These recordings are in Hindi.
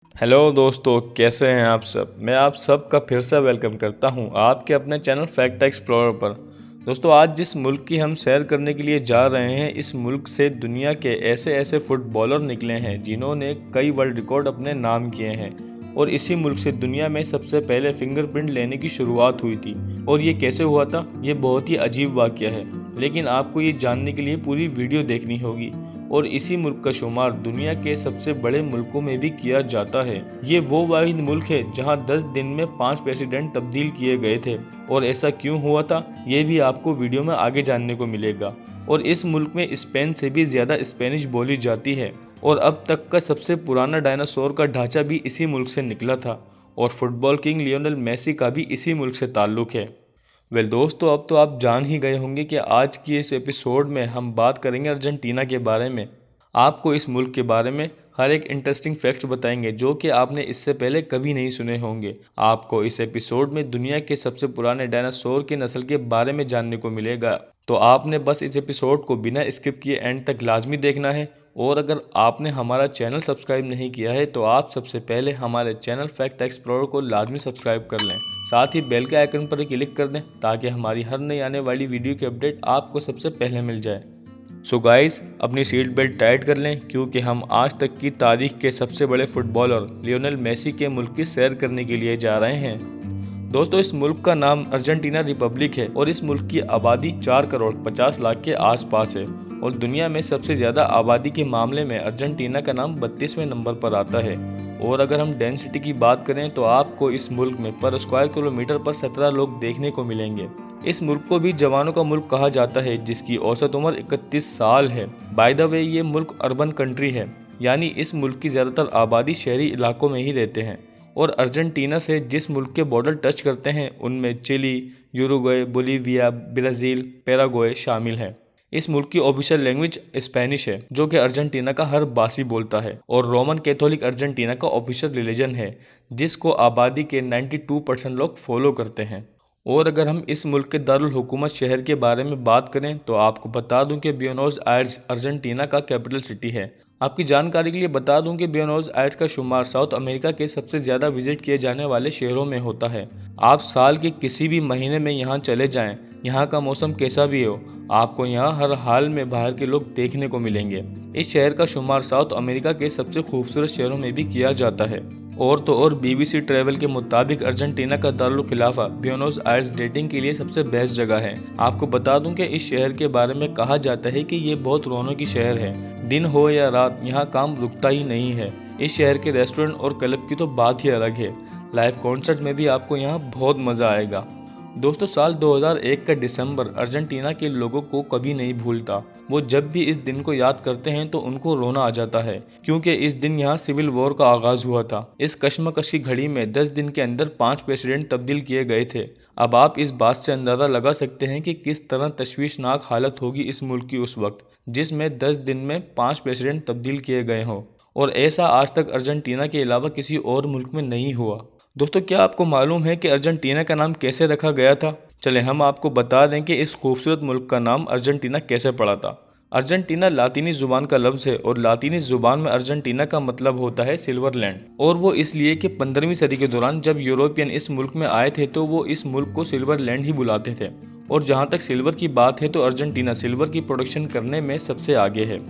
हेलो दोस्तों, कैसे हैं आप सब। मैं आप सब का फिर से वेलकम करता हूं आपके अपने चैनल फैक्ट एक्सप्लोरर पर। दोस्तों, आज जिस मुल्क की हम सैर करने के लिए जा रहे हैं, इस मुल्क से दुनिया के ऐसे ऐसे फुटबॉलर निकले हैं जिन्होंने कई वर्ल्ड रिकॉर्ड अपने नाम किए हैं। और इसी मुल्क से दुनिया में सबसे पहले फिंगरप्रिंट लेने की शुरुआत हुई थी। और ये कैसे हुआ था, ये बहुत ही अजीब वाकया है, लेकिन आपको ये जानने के लिए पूरी वीडियो देखनी होगी। और इसी मुल्क का शुमार दुनिया के सबसे बड़े मुल्कों में भी किया जाता है। ये वो वाहिद मुल्क है जहां 10 दिन में 5 प्रेसिडेंट तब्दील किए गए थे। और ऐसा क्यों हुआ था, ये भी आपको वीडियो में आगे जानने को मिलेगा। और इस मुल्क में स्पेन से भी ज़्यादा स्पेनिश बोली जाती है। और अब तक का सबसे पुराना डायनासोर का ढांचा भी इसी मुल्क से निकला था। और फुटबॉल किंग लियोनेल मेसी का भी इसी मुल्क से ताल्लुक़ है। वेल दोस्तों, अब तो आप जान ही गए होंगे कि आज की इस एपिसोड में हम बात करेंगे अर्जेंटीना के बारे में। आपको इस मुल्क के बारे में हर एक इंटरेस्टिंग फैक्ट्स बताएंगे जो कि आपने इससे पहले कभी नहीं सुने होंगे। आपको इस एपिसोड में दुनिया के सबसे पुराने डायनासोर की नस्ल के बारे में जानने को मिलेगा। तो आपने बस इस एपिसोड को बिना स्किप किए एंड तक लाजमी देखना है। और अगर आपने हमारा चैनल सब्सक्राइब नहीं किया है तो आप सबसे पहले हमारे चैनल फैक्ट एक्सप्लोरर को लाजमी सब्सक्राइब कर लें। साथ ही बेल के आइकन पर क्लिक कर दें ताकि हमारी हर नई आने वाली वीडियो की अपडेट आपको सबसे पहले मिल जाए। सो गाइस, अपनी सीट बेल्ट टाइट कर लें क्योंकि हम आज तक की तारीख के सबसे बड़े फुटबॉलर लियोनेल मेसी के मुल्क की सैर करने के लिए जा रहे हैं। दोस्तों, इस मुल्क का नाम अर्जेंटीना रिपब्लिक है और इस मुल्क की आबादी 4 करोड़ 50 लाख के आसपास है। और दुनिया में सबसे ज़्यादा आबादी के मामले में अर्जेंटीना का नाम 32वें नंबर पर आता है। और अगर हम डेंसिटी की बात करें तो आपको इस मुल्क में पर स्क्वायर किलोमीटर पर 17 लोग देखने को मिलेंगे। इस मुल्क को भी जवानों का मुल्क कहा जाता है जिसकी औसत उम्र 31 साल है। बाय द वे, ये मुल्क अर्बन कंट्री है, यानी इस मुल्क की ज़्यादातर आबादी शहरी इलाकों में ही रहते हैं। और अर्जेंटीना से जिस मुल्क के बॉर्डर टच करते हैं उनमें Chile, Uruguay, Bolivia, Brazil, Paraguay शामिल हैं। इस मुल्क की ऑफिशियल लैंग्वेज स्पेनिश है जो कि अर्जेंटीना का हर बासी बोलता है। और रोमन कैथोलिक अर्जेंटीना का ऑफिशियल रिलीजन है जिसको आबादी के 92% लोग फॉलो करते हैं। और अगर हम इस मुल्क के दारुल हुकूमत शहर के बारे में बात करें तो आपको बता दूं कि ब्यूनोस आयर्स अर्जेंटीना का कैपिटल सिटी है। आपकी जानकारी के लिए बता दूं कि ब्यूनोस आयर्स का शुमार साउथ अमेरिका के सबसे ज़्यादा विजिट किए जाने वाले शहरों में होता है। आप साल के किसी भी महीने में यहाँ चले जाएं, यहाँ का मौसम कैसा भी हो, आपको यहाँ हर हाल में बाहर के लोग देखने को मिलेंगे। इस शहर का शुमार साउथ अमेरिका के सबसे खूबसूरत शहरों में भी किया जाता है। और तो और BBC ट्रैवल के मुताबिक अर्जेंटीना का दारुल खिलाफा ब्यूनोस आयर्स डेटिंग के लिए सबसे बेस्ट जगह है। आपको बता दूं कि इस शहर के बारे में कहा जाता है कि ये बहुत रौनकी शहर है। दिन हो या रात, यहाँ काम रुकता ही नहीं है। इस शहर के रेस्टोरेंट और क्लब की तो बात ही अलग है। लाइव कॉन्सर्ट में भी आपको यहाँ बहुत मज़ा आएगा। दोस्तों, साल 2001 का दिसंबर अर्जेंटीना के लोगों को कभी नहीं भूलता। वो जब भी इस दिन को याद करते हैं तो उनको रोना आ जाता है क्योंकि इस दिन यहाँ सिविल वॉर का आगाज हुआ था। इस कश्मकश की घड़ी में 10 दिन के अंदर 5 प्रेसिडेंट तब्दील किए गए थे। अब आप इस बात से अंदाज़ा लगा सकते हैं कि किस तरह तशवीशनाक हालत होगी इस मुल्क की उस वक्त जिसमें 10 दिन में 5 प्रेसिडेंट तब्दील किए गए हों। और ऐसा आज तक अर्जेंटीना के अलावा किसी और मुल्क में नहीं हुआ। दोस्तों, क्या आपको मालूम है कि अर्जेंटीना का नाम कैसे रखा गया था? चले हम आपको बता दें कि इस खूबसूरत मुल्क का नाम अर्जेंटीना कैसे पड़ा था। अर्जेंटीना लातीनी जुबान का लफ्ज़ है और लातीनी जुबान में अर्जेंटीना का मतलब होता है सिल्वर लैंड। और वो इसलिए कि 15वीं सदी के दौरान जब यूरोपियन इस मुल्क में आए थे तो वो इस मुल्क को सिल्वर लैंड ही बुलाते थे। और जहाँ तक सिल्वर की बात है तो अर्जेंटीना सिल्वर की प्रोडक्शन करने में सबसे आगे है।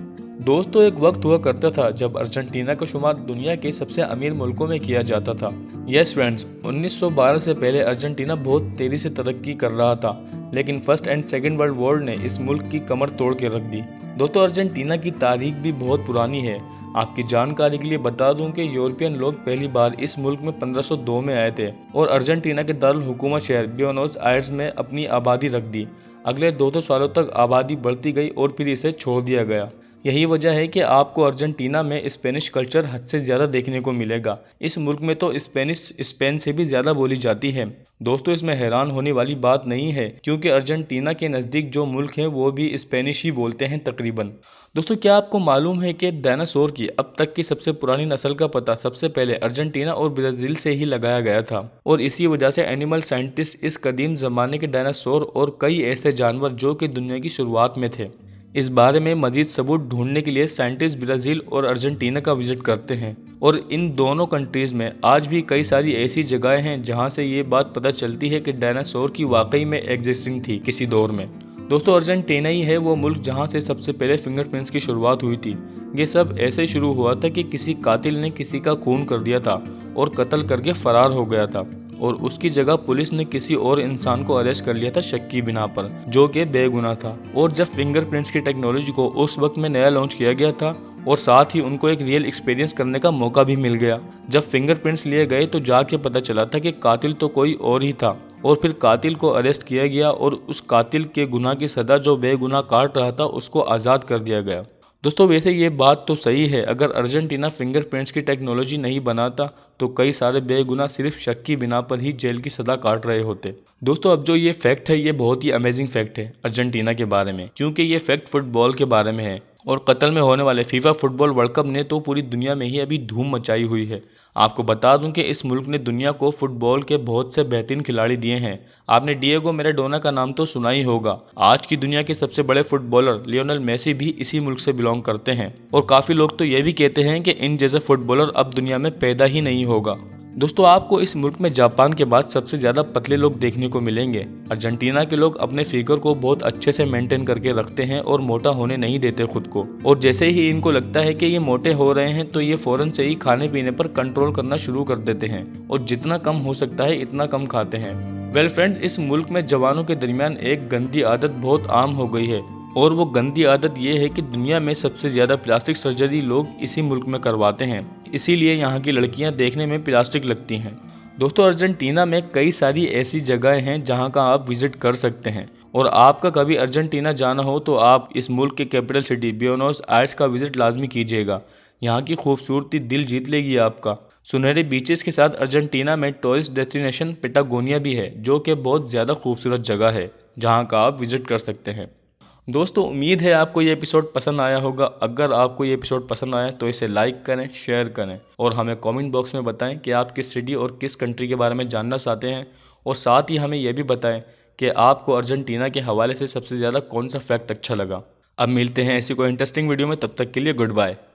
दोस्तों, एक वक्त हुआ करता था जब अर्जेंटीना का शुमार दुनिया के सबसे अमीर मुल्कों में किया जाता था। यस फ्रेंड्स, 1912 से पहले अर्जेंटीना बहुत तेजी से तरक्की कर रहा था, लेकिन first and second world war ने इस मुल्क की कमर तोड़ के रख दी। दोस्तों, अर्जेंटीना की तारीख भी बहुत पुरानी है। आपकी जानकारी के लिए बता दूं कि यूरोपियन लोग पहली बार इस मुल्क में 1502 में आए थे और अर्जेंटीना के दारुल हुकूमत शहर ब्यूनोस आयर्स में अपनी आबादी रख दी। अगले 200 सालों तक आबादी बढ़ती गई और फिर इसे छोड़ दिया गया। यही वजह है कि आपको अर्जेंटीना में स्पेनिश कल्चर हद से ज़्यादा देखने को मिलेगा। इस मुल्क में तो स्पेनिश स्पेन से भी ज़्यादा बोली जाती है। दोस्तों, इसमें हैरान होने वाली बात नहीं है क्योंकि अर्जेंटीना के नज़दीक जो मुल्क हैं वो भी स्पेनिश ही बोलते हैं तकरीबन। दोस्तों, क्या आपको मालूम है कि डायनासोर की अब तक की सबसे पुरानी नस्ल का पता सबसे पहले अर्जेंटीना और ब्राज़ील से ही लगाया गया था। और इसी वजह से एनिमल साइंटिस्ट इस कदीम ज़माने के डायनासोर और कई ऐसे जानवर जो कि दुनिया की शुरुआत में थे इस बारे में मजीद सबूत ढूंढने के लिए साइंटिस्ट ब्राज़ील और अर्जेंटीना का विजिट करते हैं और इन दोनों कंट्रीज़ में आज भी कई सारी ऐसी जगहें हैं जहां से ये बात पता चलती है कि डायनासोर की वाकई में एग्जिस्टिंग थी किसी दौर में। दोस्तों, अर्जेंटीना ही है वो मुल्क जहां से सबसे पहले फिंगरप्रिंट्स की शुरुआत हुई थी। ये सब ऐसे शुरू हुआ था कि किसी कातिल ने किसी का खून कर दिया था और कत्ल करके फरार हो गया था और उसकी जगह पुलिस ने किसी और इंसान को अरेस्ट कर लिया था शक की बिना पर, जो कि बेगुनाह था। और जब फिंगरप्रिंट्स की टेक्नोलॉजी को उस वक्त में नया लॉन्च किया गया था और साथ ही उनको एक रियल एक्सपीरियंस करने का मौका भी मिल गया। जब फिंगरप्रिंट्स लिए गए तो जाके पता चला था कि कातिल तो कोई और ही था और फिर कातिल को अरेस्ट किया गया और उस कातिल के गुनाह की सज़ा जो बेगुनाह काट रहा था उसको आज़ाद कर दिया गया। दोस्तों, वैसे ये बात तो सही है, अगर अर्जेंटीना फिंगरप्रिंट्स की टेक्नोलॉजी नहीं बनाता तो कई सारे बेगुनाह सिर्फ शक की बिना पर ही जेल की सज़ा काट रहे होते। दोस्तों, अब जो ये फैक्ट है ये बहुत ही अमेजिंग फैक्ट है अर्जेंटीना के बारे में, क्योंकि ये फैक्ट फुटबॉल के बारे में है और कतर में होने वाले फीफा फुटबॉल वर्ल्ड कप ने तो पूरी दुनिया में ही अभी धूम मचाई हुई है। आपको बता दूं कि इस मुल्क ने दुनिया को फुटबॉल के बहुत से बेहतरीन खिलाड़ी दिए हैं। आपने डिएगो मैराडोना का नाम तो सुना ही होगा। आज की दुनिया के सबसे बड़े फुटबॉलर लियोनेल मेसी भी इसी मुल्क से बिलोंग करते हैं और काफ़ी लोग तो ये भी कहते हैं कि इन जैसे फुटबॉलर अब दुनिया में पैदा ही नहीं होगा। दोस्तों, आपको इस मुल्क में जापान के बाद सबसे ज़्यादा पतले लोग देखने को मिलेंगे। अर्जेंटीना के लोग अपने फिगर को बहुत अच्छे से मेंटेन करके रखते हैं और मोटा होने नहीं देते खुद को, और जैसे ही इनको लगता है कि ये मोटे हो रहे हैं तो ये फ़ौरन से ही खाने पीने पर कंट्रोल करना शुरू कर देते हैं और जितना कम हो सकता है इतना कम खाते हैं। वेल फ्रेंड्स, इस मुल्क में जवानों के दरमियान एक गंदी आदत बहुत आम हो गई है और वो गंदी आदत ये है कि दुनिया में सबसे ज़्यादा प्लास्टिक सर्जरी लोग इसी मुल्क में करवाते हैं, इसीलिए यहाँ की लड़कियाँ देखने में प्लास्टिक लगती हैं। दोस्तों, अर्जेंटीना में कई सारी ऐसी जगहें हैं जहाँ का आप विज़िट कर सकते हैं और आपका कभी अर्जेंटीना जाना हो तो आप इस मुल्क के कैपिटल सिटी ब्यूनोस आयर्स का विज़िट लाजमी कीजिएगा। यहाँ की खूबसूरती दिल जीत लेगी आपका। सुनहरे बीचेस के साथ अर्जेंटीना में टूरिस्ट डेस्टिनेशन पेटागोनिया भी है, जो कि बहुत ज़्यादा खूबसूरत जगह है जहाँ का आप विज़िट कर सकते हैं। दोस्तों, उम्मीद है आपको ये एपिसोड पसंद आया होगा। अगर आपको ये एपिसोड पसंद आया तो इसे लाइक करें, शेयर करें और हमें कमेंट बॉक्स में बताएं कि आप किस सिटी और किस कंट्री के बारे में जानना चाहते हैं, और साथ ही हमें यह भी बताएं कि आपको अर्जेंटीना के हवाले से सबसे ज़्यादा कौन सा फैक्ट अच्छा लगा। अब मिलते हैं ऐसी कोई इंटरेस्टिंग वीडियो में, तब तक के लिए गुड बाय।